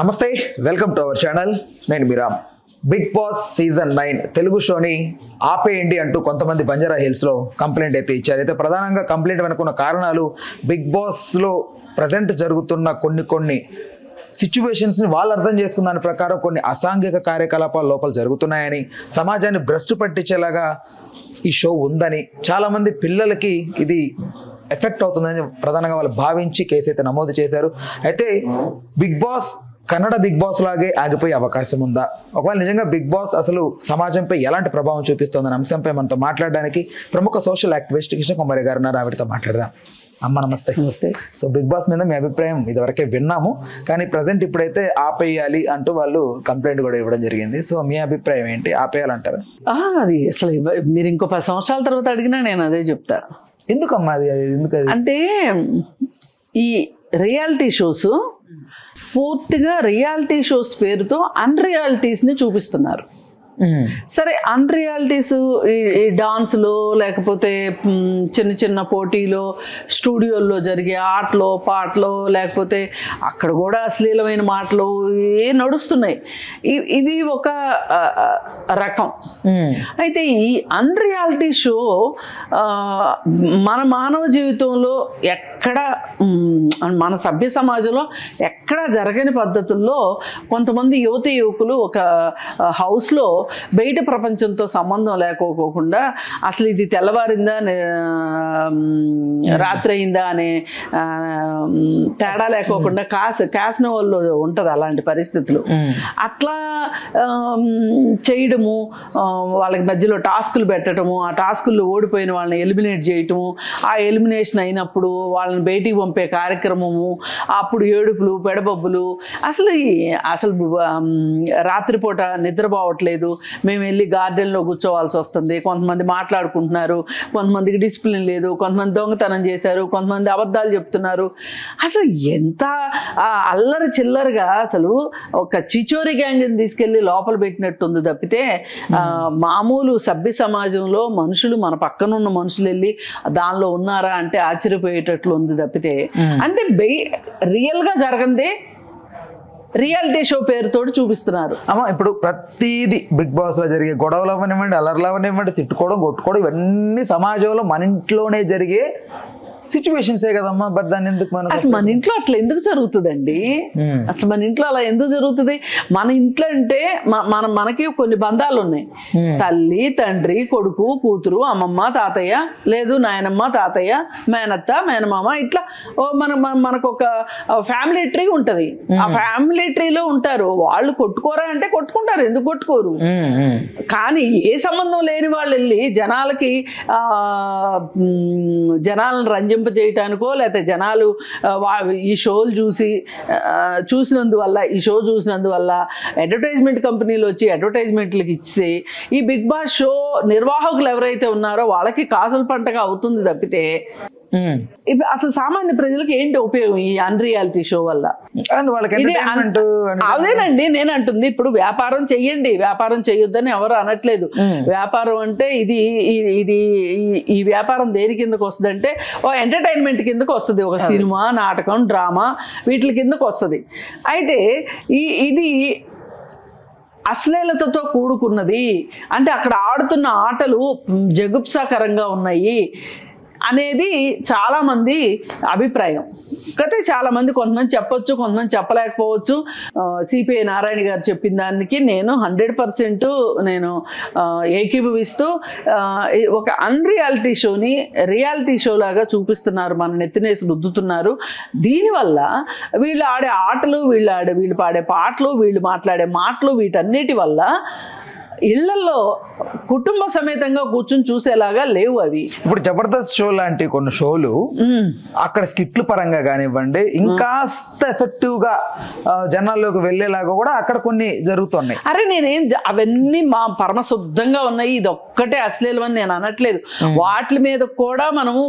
నమస్తే, welcome to our channel. నేను మీరామ్. Big boss season 9 Telugu షోని ఆపేయండి అంటూ కొంతమంది బంజారా హిల్స్లో కంప్లైంట్ అయితే ఇచ్చారు. అయితే ప్రధానంగా కంప్లైంట్ వెనుకున్న కారణాలు బిగ్ బాస్లో ప్రజెంట్ జరుగుతున్న కొన్ని సిచ్యువేషన్స్ని వాళ్ళు అర్థం చేసుకున్న దాని ప్రకారం కొన్ని అసాంఘిక కార్యకలాపాలు లోపల జరుగుతున్నాయని, సమాజాన్ని భ్రష్టు పట్టించేలాగా ఈ షో ఉందని, చాలామంది పిల్లలకి ఇది ఎఫెక్ట్ అవుతుందని ప్రధానంగా వాళ్ళు భావించి కేసు అయితే నమోదు చేశారు. అయితే Bigg Boss Kannada Bigg Boss లాగే ఆగిపోయే అవకాశం ఉందా? ఒకవేళ నిజంగా బిగ్ బాస్ అసలు సమాజంపై ఎలాంటి ప్రభావం చూపిస్తోందనే అంశంపై మనతో మాట్లాడడానికి ప్రముఖ సోషల్ యాక్టివిస్ట్ కృష్ణ కుమారి గారు ఉన్నారు. ఆవిడతో మాట్లాడదాం. అమ్మ నమస్తే. నమస్తే. సో బిగ్ బాస్ మీద మీ అభిప్రాయం ఇదివరకే విన్నాము, కానీ ప్రజెంట్ ఇప్పుడైతే ఆపేయాలి అంటూ వాళ్ళు కంప్లైంట్ కూడా ఇవ్వడం జరిగింది. సో మీ అభిప్రాయం ఏంటి? ఆపేయాలంటారా? అది అసలు మీరు ఇంకో 10 సంవత్సరాల తర్వాత అడిగినా నేను అదే చెప్తా. ఎందుకమ్మా అది? ఎందుకు అంటే ఈ రియాలిటీ షోస్ పూర్తిగా రియాలిటీ షోస్ పేరుతో అన్రియాలిటీస్ని చూపిస్తున్నారు. సరే, అన్రియాలిటీస్ ఈ డాన్స్లో లేకపోతే చిన్న చిన్న పోటీలో స్టూడియోల్లో జరిగే ఆటలో పాటలో లేకపోతే అక్కడ కూడా అశ్లీలమైన మాటలు నడుస్తున్నాయి. ఇవి ఒక రకం. అయితే ఈ అన్రియాలిటీ షో మన మానవ జీవితంలో ఎక్కడ, మన సభ్య సమాజంలో ఎక్కడ జరగని పద్ధతుల్లో కొంతమంది యువకులు ఒక హౌస్లో బయట ప్రపంచంతో సంబంధం లేకపోకుండా అసలు ఇది తెల్లవారిందా రాత్రి అయిందా అనే తేడా లేకోకుండా కాసిన వాళ్ళు ఉంటుంది అలాంటి పరిస్థితులు. అట్లా చేయడము, వాళ్ళకి మధ్యలో టాస్కులు పెట్టడము, ఆ టాస్కుల్లో ఓడిపోయిన వాళ్ళని ఎలిమినేట్ చేయటము, ఆ ఎలిమినేషన్ అయినప్పుడు వాళ్ళని బయటికి పంపే కార్యక్రమము, అప్పుడు ఏడుపులు పెడబొబ్బులు, అసలు రాత్రిపూట నిద్రపోవట్లేదు, మేము వెళ్ళి గార్డెన్లో కూర్చోవాల్సి వస్తుంది, కొంతమంది మాట్లాడుకుంటున్నారు, కొంతమందికి డిసిప్లిన్ లేదు, కొంతమంది దొంగతనం చేశారు, కొంతమంది అబద్ధాలు చెప్తున్నారు. అసలు ఎంత అల్లరి చిల్లరగా అసలు ఒక చిచోరి గ్యాంగ్ని తీసుకెళ్ళి లోపల పెట్టినట్టుంది తప్పితే మామూలు సభ్య సమాజంలో మనుషులు, మన పక్కనున్న మనుషులు వెళ్ళి దానిలో ఉన్నారా అంటే ఆశ్చర్యపోయేటట్లు ఉంది తప్పితే, అంటే రియల్గా జరగందే రియాలిటీ షో పేరుతో చూపిస్తున్నారు. అమ్మా, ఇప్పుడు ప్రతిదీ బిగ్ బాస్ లో జరిగే గొడవలు అవనివ్వండి, అల్లర్లు అవనివ్వండి, తిట్టుకోవడం కొట్టుకోవడం, ఇవన్నీ సమాజంలో మన ఇంట్లోనే జరిగే సిచ్యువేషన్సే కదమ్మా. బట్ దాన్ని ఎందుకు అసలు మన ఇంట్లో అట్లా ఎందుకు జరుగుతుందండి? అసలు మన ఇంట్లో అలా ఎందుకు జరుగుతుంది? మన ఇంట్లో అంటే మనకి కొన్ని బంధాలు ఉన్నాయి. తల్లి, తండ్రి, కొడుకు, కూతురు, అమ్మమ్మ, తాతయ్య, లేదు నాయనమ్మ, తాతయ్య, మేనత్త, మేనమామ, ఇట్లా మనకు ఒక ఫ్యామిలీ ట్రీ ఉంటది. ఆ ఫ్యామిలీ ట్రీలో ఉంటారు. వాళ్ళు కొట్టుకోరా అంటే కొట్టుకుంటారు, ఎందుకు కొట్టుకోరు? కానీ ఏ సంబంధం లేని వాళ్ళు వెళ్ళి జనాలను రంజింపజేయటానికో లేకపోతే జనాలు ఈ షోలు చూసినందువల్ల, ఈ షో చూసినందువల్ల అడ్వర్టైజ్మెంట్ కంపెనీలు వచ్చి అడ్వర్టైజ్మెంట్లకు ఇస్తే ఈ బిగ్ బాస్ షో నిర్వాహకులు ఎవరైతే ఉన్నారో వాళ్ళకి కాసుల పంటగా అవుతుంది తప్పితే అసలు సామాన్య ప్రజలకు ఏంటి ఉపయోగం ఈ అన్రియాలిటీ షో వల్ల? అదేనండి నేను అంటుంది. ఇప్పుడు వ్యాపారం చెయ్యండి, వ్యాపారం చెయ్యొద్దని ఎవరు అనట్లేదు. వ్యాపారం అంటే ఈ వ్యాపారం దేని కిందకు వస్తుంది అంటే ఎంటర్టైన్మెంట్ కిందకు వస్తుంది. ఒక సినిమా, నాటకం, డ్రామా వీటి కిందకు వస్తుంది. అయితే ఇది అశ్లీలతతో కూడుకున్నది, అంటే అక్కడ ఆడుతున్న ఆటలు జగుప్సాకరంగా ఉన్నాయి అనేది చాలామంది అభిప్రాయం. అయితే చాలామంది, కొంతమంది చెప్పొచ్చు, కొంతమంది చెప్పలేకపోవచ్చు. సిపిఐ నారాయణ గారు చెప్పిన దానికి నేను 100% నేను ఏకీభవిస్తూ, ఒక అన్రియాలిటీ షోని రియాలిటీ షో లాగా చూపిస్తున్నారు, మన నెత్తినేసి రుద్దుతున్నారు. దీనివల్ల వీళ్ళు ఆడే ఆటలు, వీళ్ళు పాడే పాటలు, వీళ్ళు మాట్లాడే మాటలు, వీటన్నిటి వల్ల ఇళ్లలో కుటుంబ సమేతంగా కూర్చుని చూసేలాగా లేవు అవి. ఇప్పుడు జబర్దస్త్ షో లాంటి కొన్ని షోలు అక్కడ స్కిట్లు పరంగా కానివ్వండి, ఇంకాస్త ఎఫెక్టివ్ గా జనాల్లోకి వెళ్ళేలాగా కూడా అక్కడ కొన్ని జరుగుతున్నాయి. అరే అవన్నీ మా పరమశుద్ధంగా ఉన్నాయి, ఇది ఒక్కటే అశ్లీలం అని నేను అనట్లేదు. వాటి మీద కూడా మనము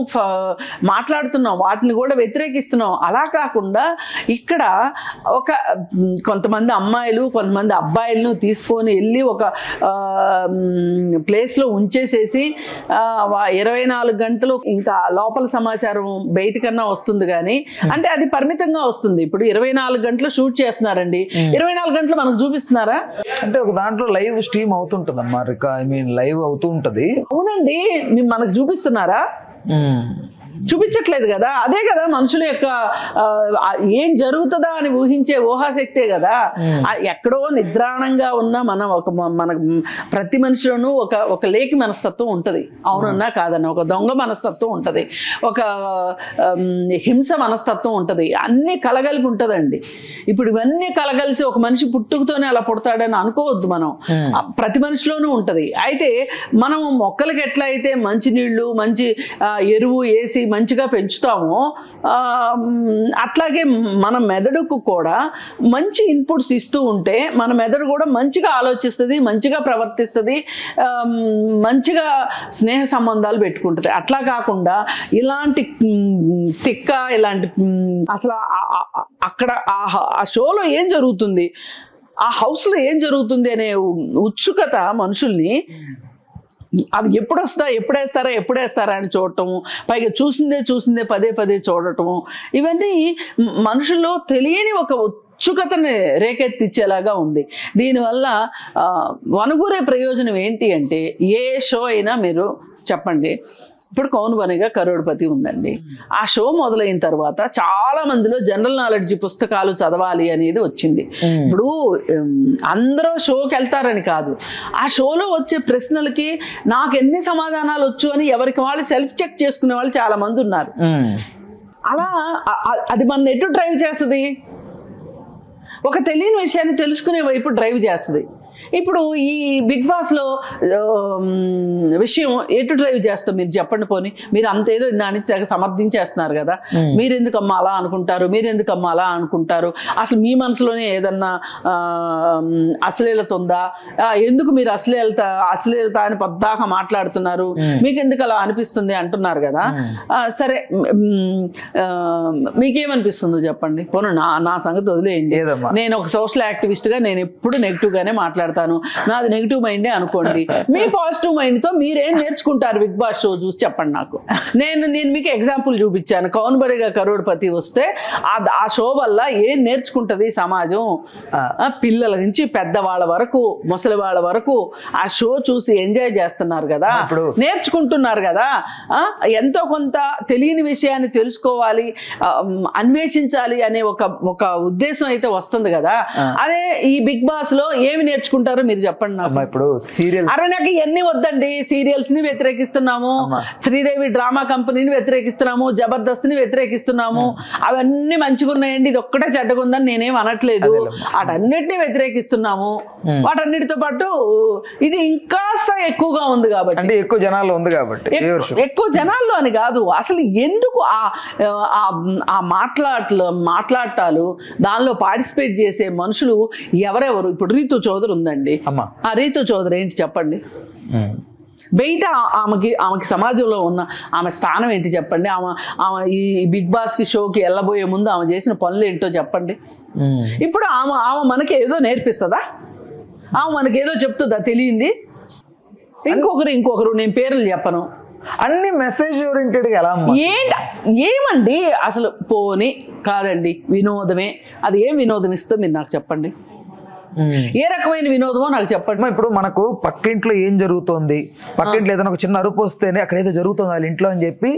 మాట్లాడుతున్నాం, వాటిని కూడా వ్యతిరేకిస్తున్నాం. అలా కాకుండా ఇక్కడ కొంతమంది అమ్మాయిలు, కొంతమంది అబ్బాయిలను తీసుకొని వెళ్ళి ఒక ప్లేస్లో ఉంచేసేసి 24 గంటలు ఇంకా లోపల సమాచారం బయటకన్నా వస్తుంది కానీ అంటే అది పరిమితంగా వస్తుంది. ఇప్పుడు 24 గంటలు షూట్ చేస్తున్నారండి, 24 గంటలు మనకు చూపిస్తున్నారా? అంటే ఒక దాంట్లో లైవ్ స్ట్రీమ్ అవుతుంటది అమ్మా, ఐ మీన్ లైవ్ అవుతూ ఉంటది. అవునండి, మనకు చూపిస్తున్నారా? చూపించట్లేదు కదా. అదే కదా మనుషుల యొక్క ఏం జరుగుతుందా అని ఊహించే ఊహాశక్తే కదా. ఎక్కడో నిద్రాణంగా ఉన్న మన ప్రతి మనిషిలోనూ ఒక లేకి మనస్తత్వం ఉంటుంది, అవునన్నా కాదన్నా. ఒక దొంగ మనస్తత్వం ఉంటుంది, ఒక హింస మనస్తత్వం ఉంటుంది, అన్నీ కలగలిపి ఉంటుందండి. ఇప్పుడు ఇవన్నీ కలగలిసి ఒక మనిషి పుట్టుకతోనే అలా పుడతాడని అనుకోవద్దు మనం. ప్రతి మనిషిలోనూ ఉంటుంది. అయితే మనం మొక్కలకి ఎట్లా అయితే మంచి నీళ్లు మంచి ఎరువు వేసి మంచిగా పెంచుతామో అట్లాగే మన మెదడుకు కూడా మంచి ఇన్పుట్స్ ఇస్తూ ఉంటే మన మెదడు కూడా మంచిగా ఆలోచిస్తుంది, మంచిగా ప్రవర్తిస్తుంది, మంచిగా స్నేహ సంబంధాలు పెట్టుకుంటుంది. అట్లా కాకుండా ఇలాంటి తిక్క ఇలాంటి అసలు అక్కడ ఆ షోలో ఏం జరుగుతుంది, ఆ హౌస్లో ఏం జరుగుతుంది అనే ఉత్సుకత మనుషుల్ని అవి ఎప్పుడేస్తారా అని చూడటము, పైగా చూసిందే పదే చూడటము, ఇవన్నీ మనుషుల్లో తెలియని ఒక ఉత్సుకతని రేకెత్తిచ్చేలాగా ఉంది. దీనివల్ల వనగూరే ప్రయోజనం ఏంటి అంటే, ఏ షో అయినా మీరు చెప్పండి. ఇప్పుడు కౌన్ బనేగా కరోడ్పతి ఉందండి. ఆ షో మొదలైన తర్వాత చాలా మందిలో జనరల్ నాలెడ్జ్ పుస్తకాలు చదవాలి అనేది వచ్చింది. ఇప్పుడు అందరూ షోకి వెళ్తారని కాదు, ఆ షోలో వచ్చే ప్రశ్నలకి నాకు ఎన్ని సమాధానాలు వచ్చు అని ఎవరికి వాళ్ళు సెల్ఫ్ చెక్ చేసుకునే వాళ్ళు చాలా మంది ఉన్నారు. అలా అది మన ఎటు డ్రైవ్ చేస్తుంది, ఒక తెలియని విషయాన్ని తెలుసుకునే వైపు డ్రైవ్ చేస్తుంది. ఇప్పుడు ఈ బిగ్ బాస్లో విషయం ఎటు డ్రైవ్ చేస్తాం మీరు చెప్పండి. పోనీ మీరు అంతేదో దాన్ని తెగ సమర్థించేస్తున్నారు కదా, మీరెందుకమ్మా అలా అనుకుంటారు, అసలు మీ మనసులోనే ఏదన్నా అశ్లీలత ఉందా, ఎందుకు మీరు అశ్లీలత అని పొద్దాక మాట్లాడుతున్నారు, మీకు ఎందుకు అలా అనిపిస్తుంది అంటున్నారు కదా. సరే మీకేమనిపిస్తుందో చెప్పండి. పోను నా సంగతి వదిలేయండి, నేను ఒక సోషల్ యాక్టివిస్ట్గా నేను ఎప్పుడు నెగిటివ్గానే మాట్లాడతాను, నాది నెగిటివ్ మైండే అనుకోండి. మీ పాజిటివ్ మైండ్తో మీరేం నేర్చుకుంటారు బిగ్ బాస్ షో చూసి చెప్పండి నాకు. నేను మీకు ఎగ్జాంపుల్ చూపించాను. కౌన్ బనేగా కరోడ్పతి వస్తే ఆ షో వల్ల ఏం నేర్చుకుంటుంది సమాజం, పిల్లల నుంచి పెద్దవాళ్ళ వరకు ముసలి వాళ్ళ వరకు ఆ షో చూసి ఎంజాయ్ చేస్తున్నారు కదా, నేర్చుకుంటున్నారు కదా. ఎంతో కొంత తెలియని విషయాన్ని తెలుసుకోవాలి, అన్వేషించాలి అనే ఒక ఉద్దేశం అయితే వస్తుంది కదా. అదే ఈ బిగ్ బాస్ లో ఏమి నేర్చుకుంటారో మీరు చెప్పండి నాకు. ఇప్పుడు సీరియల్ అరే నాకు ఇవన్నీ వద్దండి. సీరియల్స్ ని వ్యతిరేకిస్తున్నాము, శ్రీదేవి డ్రామా కంపెనీని వ్యతిరేకిస్తున్నాము, జబర్దస్త్ ని వ్యతిరేకిస్తున్నాము, అవన్నీ మంచిగా ఉన్నాయండి, ఇది ఒక్కటే చెడ్డగుందని నేనేం అనట్లేదు, వాటన్నిటిని వ్యతిరేకిస్తున్నాము. వాటన్నిటితో పాటు ఇది ఇంకా ఎక్కువగా ఉంది కాబట్టి, ఎక్కువ జనాల్లో ఉంది కాబట్టి, ఎక్కువ జనాల్లో అని కాదు, అసలు ఎందుకు ఆ మాట్లాడటాలు దానిలో పార్టిసిపేట్ చేసే మనుషులు ఎవరెవరు. ఇప్పుడు రీతు చౌదరి ఉందండి, ఆ రీతు చౌదరి ఏంటి చెప్పండి. బయట ఆమెకి సమాజంలో ఉన్న ఆమె స్థానం ఏంటి చెప్పండి. ఆమె ఈ బిగ్ బాస్కి షోకి వెళ్ళబోయే ముందు ఆమె చేసిన పనులు ఏంటో చెప్పండి. ఇప్పుడు ఆమె మనకి ఏదో నేర్పిస్తుందా, ఆమె మనకి ఏదో చెప్తుందా తెలియంది. ఇంకొకరు నేను పేర్లు చెప్పను, అన్ని మెసేజ్ ఓరియంటెడ్ గా ఎలా ఏమండి అసలు. పోనీ కాదండి, వినోదమే, అది ఏం వినోదం ఇస్తుందో మీరు నాకు చెప్పండి. ఏ రకమైన వినోదమో నాకు చెప్పండి. ఇప్పుడు మనకు పక్కింట్లో ఏం జరుగుతోంది, పక్కింట్లో ఏదైనా ఒక చిన్న అరుపు వస్తేనే అక్కడ ఏదో జరుగుతుంది వాళ్ళ ఇంట్లో అని చెప్పి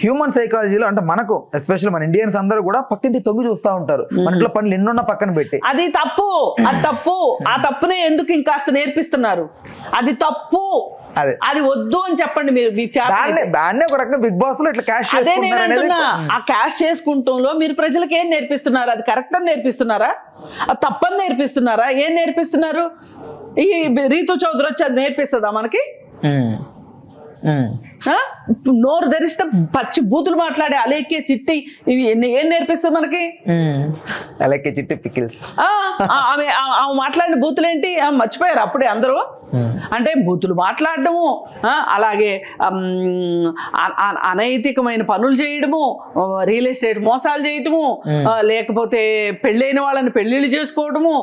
హ్యూమన్ సైకాలజీలో అంటే మనకు ఎస్పెషల్లీ మన ఇండియన్స్ అందరూ కూడా పక్కింటి తొంగి చూస్తూ ఉంటారు. మన ఇంట్లో పనులు ఎన్నున్న పక్కన పెట్టి అది తప్పు. ఆ తప్పునే ఎందుకు ఇంకాస్త నేర్పిస్తున్నారు, అది తప్పు, అది వద్దు అని చెప్పండి. మీరు దాన్నే ఒక రకంగా బిగ్ బాస్ లో ఇట్లా క్యాష్ చేసుకుంటున్నారు. ఆ క్యాష్ చేసుకుంటంలో మీరు ప్రజలకు ఏం నేర్పిస్తున్నారు, అది కరెక్ట్ అని నేర్పిస్తున్నారా, అది తప్పని నేర్పిస్తున్నారా, ఏం నేర్పిస్తున్నారు. ఈ రీతు చౌదరి వచ్చి అది నేర్పిస్తుందా మనకి? నోరు ధరిస్తే పచ్చి బూతులు మాట్లాడే అలేకే చిట్టి ఇవి ఏం నేర్పిస్తుంది మనకి? అలేకే చిట్టి పికిల్స్. ఆమె మాట్లాడిన బూతులు ఏంటి మర్చిపోయారు అప్పుడే అందరూ. అంటే బూతులు మాట్లాడటము, అలాగే అనైతికమైన పనులు చేయడము, రియల్ ఎస్టేట్ మోసాలు చేయటము, లేకపోతే పెళ్ళైన వాళ్ళని పెళ్ళిళ్ళు చేసుకోవడము,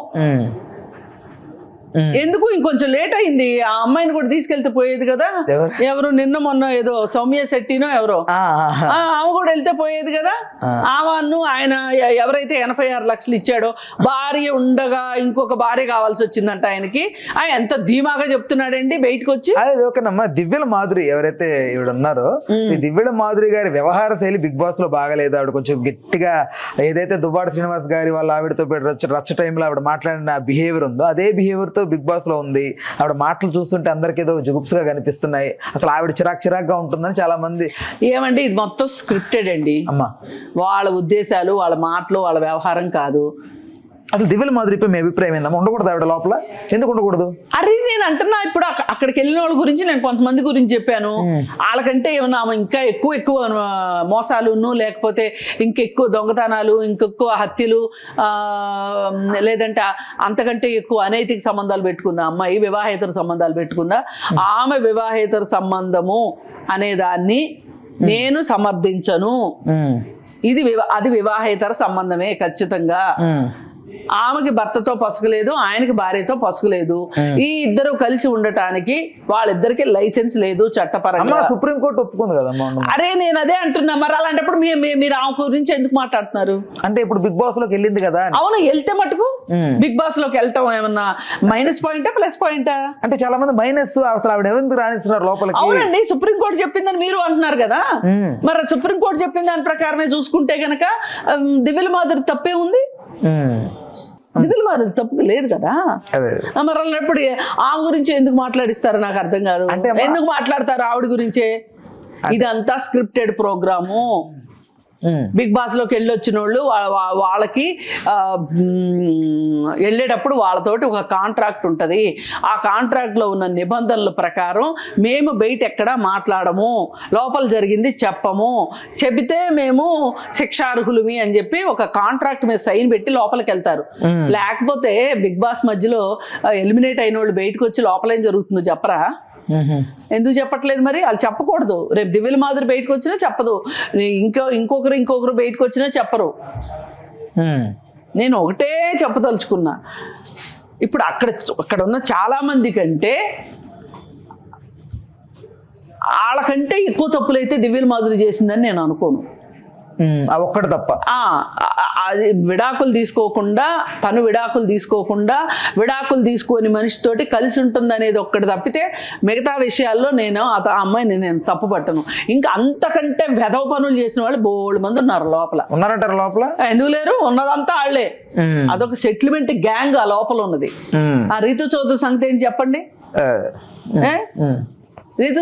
ఎందుకు ఇంకొంచెం లేట్ అయింది, ఆ అమ్మాయిని కూడా తీసుకెళ్తే పోయేది కదా. ఎవరు నిన్న మొన్న ఏదో సౌమ్య శెట్టినో ఎవరో ఆమె కూడా వెళ్తే పోయేది కదా. ఆమెను ఆయన ఎవరైతే 86 లక్షలు ఇచ్చాడో భార్య ఉండగా ఇంకొక భార్య కావాల్సి వచ్చిందంట ఆయనకి. ఆయన ఎంత ధీమాగా చెప్తున్నాడండి బయటకు వచ్చి. అది ఓకేనమ్మా. దివ్యల మాధురి ఎవరైతే ఈవిడ ఉన్నారో, ఈ దివ్యల మాధురి గారి వ్యవహార శైలి బిగ్ బాస్ లో బాగలేదు. ఆవిడ కొంచెం గట్టిగా ఏదైతే దువ్వాడ శ్రీనివాస్ గారి వాళ్ళ ఆవిడతో రచ్చ టైంలో ఆవిడ మాట్లాడిన బిహేవియర్ ఉందో అదే బిహేవియర్ తో బిగ్ బాస్ లో ఉంది. ఆవిడ మాటలు చూస్తుంటే అందరికి ఏదో జుగుప్స్గా కనిపిస్తున్నాయి. అసలు ఆవిడ చిరాగ్గా ఉంటుందని చాలా మంది. ఏమండి ఇది మొత్తం స్క్రిప్టెడ్ అండి అమ్మా. వాళ్ళ ఉద్దేశాలు, వాళ్ళ మాటలు, వాళ్ళ వ్యవహారం కాదు. అసలు దివ్యల మాధురిపై మీ అభిప్రాయం ఏందమ్మా? ఉండకూడదు ఆవిడ లోపల? ఎందుకు ఉండకూడదు? అరే నేను అంటున్నా, ఇప్పుడు అక్కడికి వెళ్ళిన వాళ్ళ గురించి నేను కొంతమంది గురించి చెప్పాను. వాళ్ళకంటే ఏమన్నా ఇంకా ఎక్కువ మోసాలును, లేకపోతే ఇంకెక్కువ దొంగతనాలు, ఇంకెక్కువ హత్యలు, లేదంటే అంతకంటే ఎక్కువ అనైతిక సంబంధాలు పెట్టుకుందా అమ్మాయి, వివాహేతర సంబంధాలు పెట్టుకుందా. ఆమె వివాహేతర సంబంధము అనేదాన్ని నేను సమర్థించను. అది వివాహేతర సంబంధమే ఖచ్చితంగా. ఆమెకి భర్తతో పసుకులేదు, ఆయనకి భార్యతో పసుకులేదు. ఈ ఇద్దరు కలిసి ఉండటానికి వాళ్ళిద్దరికి లైసెన్స్ లేదు చట్టపరంగా. సుప్రీంకోర్టు ఒప్పుకుంది కదమ్మా. అరే నేను అదే అంటున్నా. మరి అలాంటప్పుడు మీరు ఆమె గురించి ఎందుకు మాట్లాడుతున్నారు? అంటే ఇప్పుడు బిగ్ బాస్ లోకి వెళ్ళింది కదా. అవును, వెళ్తే మటుకు బిగ్ బాస్ లోకి వెళ్ళటం ఏమన్నా మైనస్ పాయింటా ప్లస్ పాయింటా? అంటే చాలా మంది మైనస్. అసలు ఆవిడ ఎందుకు రాణిస్తున్నారు లోపలికి? అవునండి, సుప్రీంకోర్టు చెప్పిందని మీరు అంటున్నారు కదా. మరి సుప్రీంకోర్టు చెప్పిన దాని ప్రకారమే చూసుకుంటే గనక దివ్యల మాధురి తప్పే ఉంది. దివ్యల మాధురి తప్పు లేదు కదా. మరి అన్నప్పుడు ఆమె గురించి ఎందుకు మాట్లాడిస్తారు నాకు అర్థం కాదు. ఎందుకు మాట్లాడతారు ఆవిడ గురించే? ఇదంతా స్క్రిప్టెడ్ ప్రోగ్రాము. బిగ్ బాస్ లోకి వెళ్ళొచ్చిన వాళ్ళు వాళ్ళకి వెళ్ళేటప్పుడు వాళ్ళతోటి ఒక కాంట్రాక్ట్ ఉంటుంది. ఆ కాంట్రాక్ట్ లో ఉన్న నిబంధనల ప్రకారం మేము బయట ఎక్కడా మాట్లాడము, లోపల జరిగింది చెప్పము, చెబితే మేము శిక్షార్హులమి అని చెప్పి ఒక కాంట్రాక్ట్ మీద సైన్ పెట్టి లోపలికి వెళ్తారు. లేకపోతే బిగ్ బాస్ మధ్యలో ఎలిమినేట్ అయిన వాళ్ళు బయటకు వచ్చి లోపల ఏం జరుగుతుందో చెప్పరా? ఎందుకు చెప్పట్లేదు మరి? వాళ్ళు చెప్పకూడదు. రేపు దివ్యల మాధురి బయటకు వచ్చినా చెప్పదు, ఇంకొకరు బయటకు వచ్చినా చెప్పరు. నేను ఒకటే చెప్పదలుచుకున్నా, ఇప్పుడు అక్కడ ఉన్న చాలా మంది కంటే వాళ్ళకంటే ఎక్కువ తప్పులైతే దివ్యల మాధురి చేసిందని నేను అనుకోను. ఒక్కటి తప్ప. అది విడాకులు తీసుకోకుండా, తను విడాకులు తీసుకొని మనిషితోటి కలిసి ఉంటుంది అనేది ఒక్కటి తప్పితే మిగతా విషయాల్లో నేను ఆ అమ్మాయిని నేను తప్పు పట్టను. ఇంకా అంతకంటే వెధవ పనులు చేసిన వాళ్ళు బోల్డ్ మంది ఉన్నారు లోపల. ఉన్నారంటారు లోపల? ఎందుకు లేరు? ఉన్నదంతా వాళ్ళే. అదొక సెటిల్మెంట్ గ్యాంగ్ ఆ లోపల ఉన్నది. ఆ రీతు చౌదరి సంగతి ఏంటి చెప్పండి? రీతు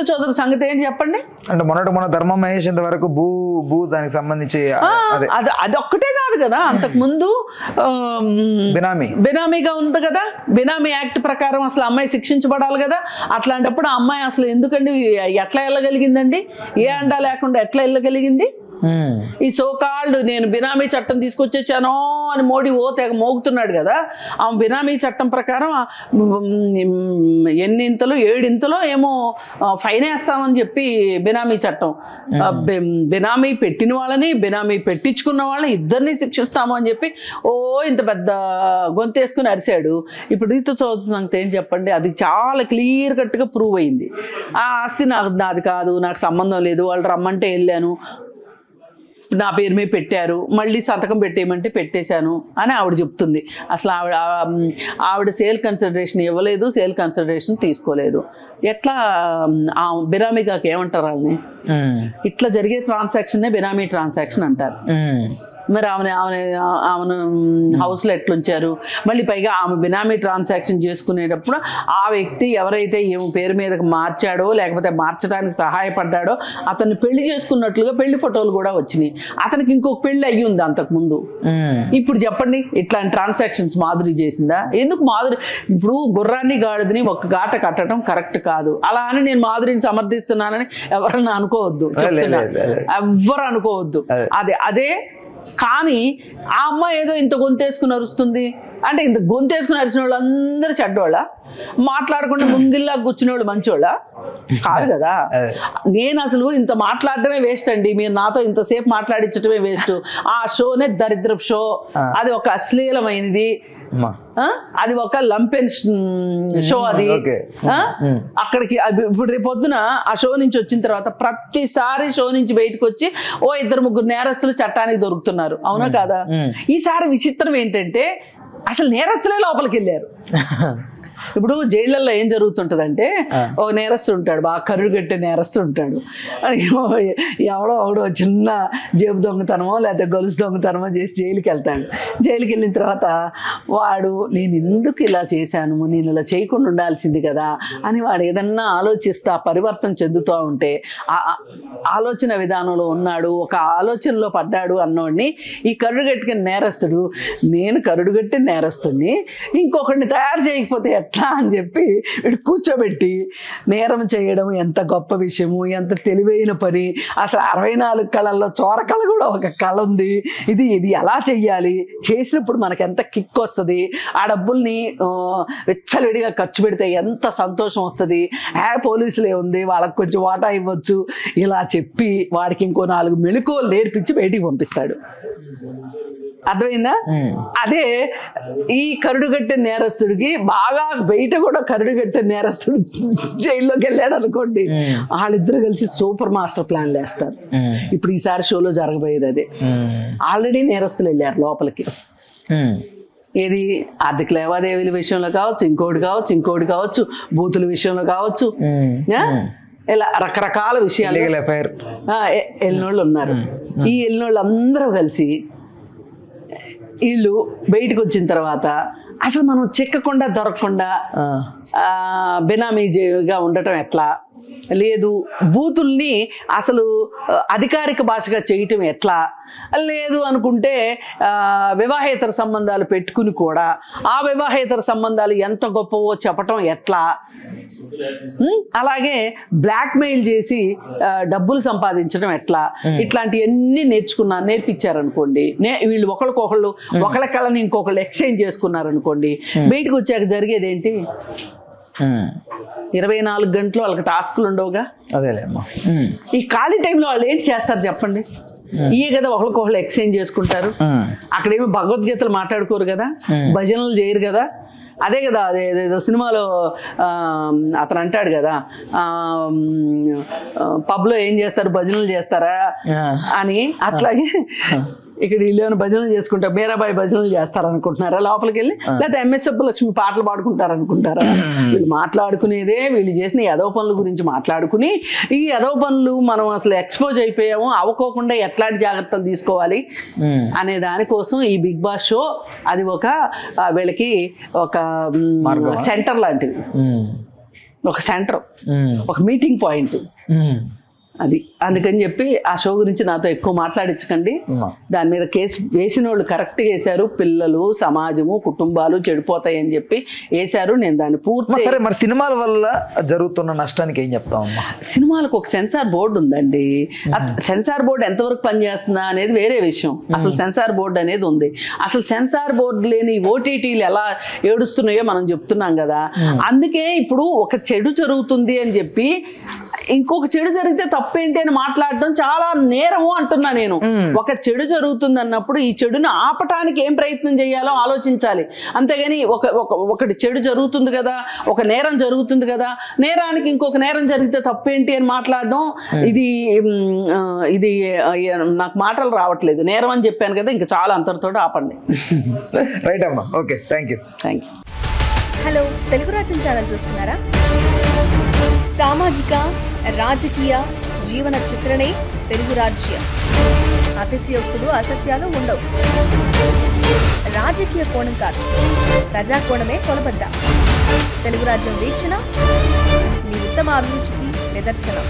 చౌదరి సంగతి ఏంటి చెప్పండి? అంటే మొన్న ధర్మ మహేష్ ఇంతవరకు భూ దానికి సంబంధించి అది ఒక్కటే కాదు కదా. అంతకు ముందు బినామీగా ఉంది కదా. బినామీ యాక్ట్ ప్రకారం అసలు అమ్మాయి శిక్షించబడాలి కదా. అట్లాంటప్పుడు ఆ అమ్మాయి అసలు ఎందుకండి ఎట్లా వెళ్ళగలిగిందండి? ఏ అండా లేకుండా ఎట్లా వెళ్ళగలిగింది? ఈ సోకాల్డ్ నేను బినామీ చట్టం తీసుకొచ్చేచ్చానో అని మోడీ తెగ మోగుతున్నాడు కదా. ఆ బినామీ చట్టం ప్రకారం 7 ఏమో ఫైన్ వేస్తామని చెప్పి బినామీ చట్టం, బినామీ పెట్టిన వాళ్ళని బినామీ పెట్టించుకున్న వాళ్ళని ఇద్దరిని శిక్షిస్తాము అని చెప్పి ఇంత పెద్ద గొంతేసుకుని అరిశాడు. ఇప్పుడు రీతు చౌదరి సంగతి ఏం చెప్పండి? అది చాలా క్లియర్ కట్గా ప్రూవ్ అయింది. ఆ ఆస్తి నాది కాదు, నాకు సంబంధం లేదు, వాళ్ళు రమ్మంటే వెళ్ళాను, నా పేరు మీద పెట్టారు, మళ్ళీ సంతకం పెట్టేయమంటే పెట్టేశాను అని ఆవిడ చెప్తుంది. అసలు ఆవిడ సేల్ కన్సిడరేషన్ ఇవ్వలేదు, సేల్ కన్సిడరేషన్ తీసుకోలేదు. ఎట్లా బినామీగాకి ఏమంటారు వాళ్ళని? ఇట్లా జరిగే ట్రాన్సాక్షన్నే బినామీ ట్రాన్సాక్షన్ అంటారు. మరి ఆమెను హౌస్లో ఎట్లుంచారు? మళ్ళీ పైగా ఆమె బినామీ ట్రాన్సాక్షన్ చేసుకునేటప్పుడు ఆ వ్యక్తి ఎవరైతే ఈమె పేరు మీదకి మార్చాడో లేకపోతే మార్చడానికి సహాయపడ్డాడో అతన్ని పెళ్లి చేసుకున్నట్లుగా పెళ్లి ఫోటోలు కూడా వచ్చినాయి. అతనికి ఇంకొక పెళ్లి అయ్యి ఉంది అంతకుముందు. ఇప్పుడు చెప్పండి, ఇట్లాంటి ట్రాన్సాక్షన్స్ మాధురి చేసిందా? ఎందుకు మాధురి? ఇప్పుడు గుర్రాన్ని గాడిదని ఒక గాట కట్టడం కరెక్ట్ కాదు. అలా అని నేను మాధురిని సమర్థిస్తున్నానని ఎవరన్నా అనుకోవద్దు, చెప్తున్నా, ఎవ్వరు అనుకోవద్దు. అదే కానీ ఆ అమ్మాయి ఏదో ఇంత గొంతేసుకుని అరుస్తుంది అంటే, ఇంత గొంతేసుకుని అరిచిన వాళ్ళు అందరూ చెడ్డోళ్ళ? మాట్లాడకుండా ముంగిల్లా కూర్చునే వాళ్ళు మంచోళ్ళ కాదు కదా. నేను అసలు ఇంత మాట్లాడటమే వేస్ట్ అండి. మీరు నాతో ఇంతసేపు మాట్లాడించటమే వేస్ట్. ఆ షోనే దరిద్రపు షో, అది ఒక అశ్లీలమైనది. అది ఒక లంపెన్ షో అది. అక్కడికి ఇప్పుడు రేపు పొద్దున ఆ షో నుంచి వచ్చిన తర్వాత ప్రతిసారి షో నుంచి బయటకు వచ్చి 2-3 నేరస్తులు చట్టానికి దొరుకుతున్నారు, అవునా కాదా? ఈసారి విచిత్రం ఏంటంటే అసలు నేరస్తులే లోపలికి వెళ్ళారు. ఇప్పుడు జైళ్ళల్లో ఏం జరుగుతుంటదంటే ఓ నేరస్తు ఉంటాడు, బాగా కరుడుగట్టే నేరస్తు ఉంటాడు, ఎవడో చిన్న జేబు దొంగతనమో లేదా గొలుసు దొంగతనమో చేసి జైలుకి వెళ్తాడు. జైలుకి వెళ్ళిన తర్వాత వాడు నేను ఎందుకు ఇలా చేశాను, నేను ఇలా చేయకుండా ఉండాల్సింది కదా అని వాడు ఏదన్నా ఆలోచిస్తా పరివర్తన చెందుతూ ఉంటే ఆలోచన విధానంలో ఉన్నాడు, ఒక ఆలోచనలో పడ్డాడు అన్నోడిని ఈ కరుడుగట్టిన నేరస్తుడు నేను కరుడుగట్టిన నేరస్తుడిని ఇంకొకరిని తయారు చేయకపోతే ఎట్లా అని చెప్పి వీడు కూర్చోబెట్టి నేరం చేయడం ఎంత గొప్ప విషయము, ఎంత తెలివైన పని, అసలు 64 కళల్లో చోరకళ కూడా ఒక కళ ఉంది, ఇది ఎలా చెయ్యాలి, చేసినప్పుడు మనకు ఎంత కిక్ వస్తుంది, ఆ డబ్బుల్ని విచ్చలవిడిగా ఖర్చు పెడితే ఎంత సంతోషం వస్తుంది, పోలీసులే ఉంది వాళ్ళకి కొంచెం వాటా ఇవ్వచ్చు, ఇలా చెప్పి వాడికి ఇంకో 4 మెళకువలు నేర్పించి బయటికి పంపిస్తాడు. అర్థమైందా? అదే ఈ కరుడుగట్టే నేరస్తుడికి బాగా బయట కూడా కరుడుగట్టే నేరస్తుడు జైల్లోకి వెళ్ళాడు అనుకోండి, వాళ్ళిద్దరు కలిసి సూపర్ మాస్టర్ ప్లాన్లు వేస్తారు. ఇప్పుడు ఈసారి షోలో జరగబోయేది అదే. ఆల్రెడీ నేరస్తులు వెళ్ళారు లోపలికి. ఏది ఆర్థిక లావాదేవీల విషయంలో కావచ్చు, ఇంకోటి కావచ్చు, బూతుల విషయంలో కావచ్చు, ఇలా రకరకాల విషయాలు వెళ్ళినోళ్ళు ఉన్నారు. ఈ వెళ్ళినోళ్ళు అందరూ కలిసి వీళ్ళు బయటకు వచ్చిన తర్వాత అసలు మనం చిక్కకుండా దొరకకుండా బెనామీగా ఉండటం ఎట్లా, లేదు బూతుల్ని అసలు అధికారిక భాషగా చేయటం ఎట్లా, లేదు అనుకుంటే వివాహేతర సంబంధాలు పెట్టుకుని కూడా ఆ వివాహేతర సంబంధాలు ఎంత గొప్పవో చెప్పటం ఎట్లా, అలాగే బ్లాక్మెయిల్ చేసి డబ్బులు సంపాదించడం ఎట్లా, ఇట్లాంటివన్నీ నేర్పించారనుకోండి, వీళ్ళు ఒకళ్ళకొకళ్ళు ఒకళ్ళ కళని ఇంకొకళ్ళు ఎక్స్చేంజ్ చేసుకున్నారనుకోండి, బయటకు వచ్చాక జరిగేది ఏంటి? 24 గంటలు వాళ్ళకి టాస్కులు ఉండవుగా. అదేలేమ్మా. ఈ ఖాళీ టైంలో వాళ్ళు ఏంటి చేస్తారు చెప్పండి? ఇయే కదా ఒకరికొకళ్ళు ఎక్స్చేంజ్ చేసుకుంటారు. అక్కడేమి భగవద్గీతలు మాట్లాడుకోరు కదా, భజనలు చేయరు కదా. అదే కదా అదేదో సినిమాలో అతను అంటాడు కదా, పబ్లో ఏం చేస్తారు, భజనలు చేస్తారా అని. అట్లాగే ఇక్కడ వీళ్ళు భజనలు చేసుకుంటారు, మీరాబాయి భజనలు చేస్తారనుకుంటున్నారా లోపలికి వెళ్ళి, లేకపోతే ఎంఎస్ సుబ్బలక్ష్మి పాటలు పాడుకుంటారనుకుంటారా? వీళ్ళు మాట్లాడుకునేదే వీళ్ళు చేసిన యదవ పనుల గురించి మాట్లాడుకుని, ఈ యదవ పనులు మనం అసలు ఎక్స్పోజ్ అయిపోయాము, అవ్వకోకుండా ఎట్లాంటి జాగ్రత్తలు తీసుకోవాలి అనే దానికోసం ఈ బిగ్ బాస్ షో అది ఒక వీళ్ళకి ఒక సెంటర్ లాంటిది, ఒక సెంటర్, ఒక మీటింగ్ పాయింట్ అది. అందుకని చెప్పి ఆ షో గురించి నాతో ఎక్కువ మాట్లాడించకండి. దాని మీద కేసు వేసిన వాళ్ళు కరెక్ట్గా వేశారు. పిల్లలు, సమాజము, కుటుంబాలు చెడిపోతాయని చెప్పి వేశారు. నేను దాన్ని పూర్తి. సరే, మరి సినిమాల వల్ల జరుగుతున్న నష్టానికి ఏం చెప్తామమ్మా? సినిమాలకు ఒక సెన్సార్ బోర్డు ఉందండి. సెన్సార్ బోర్డు ఎంతవరకు పనిచేస్తుందా అనేది వేరే విషయం. అసలు సెన్సార్ బోర్డు అనేది ఉంది. అసలు సెన్సార్ బోర్డు లేని ఓటీటీలు ఎలా ఏడుస్తున్నాయో మనం చెప్తున్నాం కదా. అందుకే ఇప్పుడు ఒక చెడు జరుగుతుంది అని చెప్పి ఇంకొక చెడు జరిగితే తప్పేంటి అని మాట్లాడటం చాలా నేరము అంటున్నా నేను. ఒక చెడు జరుగుతుంది అన్నప్పుడు ఈ చెడును ఆపటానికి ఏం ప్రయత్నం చేయాలో ఆలోచించాలి. అంతేగాని ఒకటి చెడు జరుగుతుంది కదా, ఒక నేరం జరుగుతుంది కదా, నేరానికి ఇంకొక నేరం జరిగితే తప్పేంటి అని మాట్లాడడం ఇది నాకు మాటలు రావట్లేదు. నేరం అని చెప్పాను కదా, ఇంకా చాలా అంతటితో ఆపండి. రైట్ అమ్మా, okay, thank you. Hello, Telugu రాజ్యం ఛానల్ చూస్తున్నారా? సామాజిక, రాజకీయ, జీవన చిత్రణే తెలుగు రాజ్యం. అతిశయోక్తులు, అసత్యాలు ఉండవు. రాజకీయ కోణం కాదు, ప్రజా కోణమే కొలబద్ద. తెలుగు రాజ్యం వీక్షణ మీ ఉత్తమ అభిరుచికి నిదర్శనం.